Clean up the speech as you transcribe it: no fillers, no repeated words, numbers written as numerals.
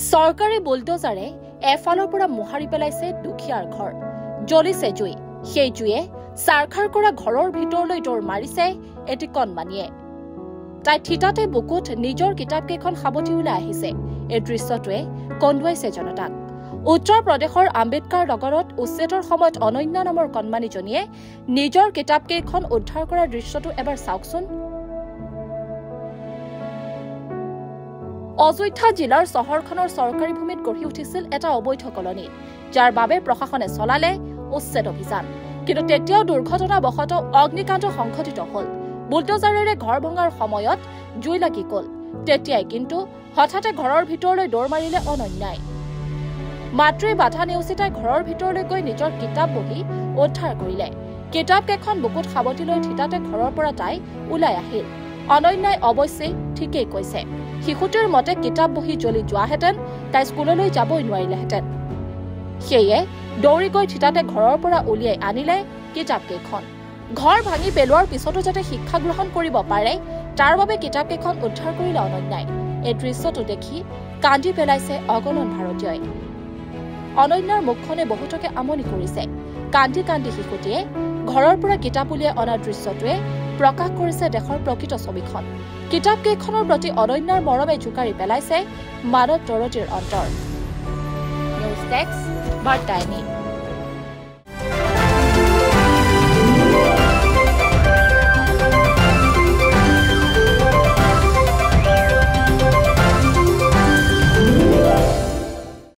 চৰকাৰী বুলডোজাৰে এফালৰ পৰা মোহাৰি পেলাইছে দুখীয়াৰ ঘৰ। জ্বলিছে জুই, সেই জুয়ে চাৰখাৰ কৰা ঘৰৰ ভিতৰলৈ দৌৰ মাৰিছে এটি কণমানিয়ে। তাই থিতাতে বুকুত নিজৰ কিতাপকেইখন সাৱটি ওলাই আহিছে। এই দৃশ্যটোৱে কন্দুৱাইছে জনতাক। উত্তৰ প্ৰদেশৰ আম্বেদকাৰ নগৰত উচ্ছেদৰ সময়ত অনন্যা নামৰ কণমানিজনীয়ে নিজৰ কিতাপকেইখন উদ্ধাৰ কৰাৰ দৃশ্যটো এবাৰ চাওকচোন। অযোধ্যা জিলাৰ চহৰখনৰ চৰকাৰী ভূমিত গঢ়ি উঠিছিল এটা অবৈধ কলনী, যাৰ বাবে প্ৰশাসনে চলালে উচ্ছেদ অভিযান। কিন্তু তেতিয়াও দুৰ্ঘটনাবশতঃ অগ্নিকাণ্ড সংঘটিত হল। বুলডোজাৰেৰে ঘৰ ভঙাৰ সময়ত জুই লাগি গল। তেতিয়াই কিন্তু হঠাতে ঘৰৰ ভিতৰলৈ দৌৰ মাৰিলে অনন্যাই। মাতৃৰ বাধা নেওচি তাই ঘৰৰ ভিতৰলৈ গৈ নিজৰ কিতাপ বহি উদ্ধাৰ কৰিলে। কিতাপকেইখন বুকুত সাৱটি লৈ থিতাতে ঘৰৰ পৰা তাই ওলাই আহিল। অনন্যাই অৱশ্যে ঠিকেই কৈছে। শিশুটিৰ মতে কিতাপ বহি জ্বলি যোৱাহেঁতেন তাই স্কুললৈ যাবই নোৱাৰিলেহেঁতেন। সেয়ে দৌৰি গৈ থিতাতে ঘৰৰ পৰা উলিয়াই আনিলে কিতাপকেইখন। ঘৰ ভাঙি পেলোৱাৰ পিছতো যাতে শিক্ষা গ্ৰহণ কৰিব পাৰে তাৰ বাবে কিতাপকেইখন উদ্ধাৰ কৰিলে অনন্যাই। এই দৃশ্যটো দেখি কান্দি পেলাইছে অগণন ভাৰতীয়ই। অনন্যাৰ মুখখনে বহুতকে আমনি কৰিছে। কান্দি কান্দি শিশুটিয়ে ঘৰৰ পৰা কিতাপ উলিয়াই অনা দৃশ্যটোৱে প্ৰকাশ কৰিছে দেশৰ প্ৰকৃত ছবিখন। কিতাপকেইখনৰ প্ৰতি অনন্যাৰ মৰমে জোকাৰি পেলাইছে মানৱ দৰদীৰ অন্তৰ। নিউজ ডেস্ক বাৰ্তা।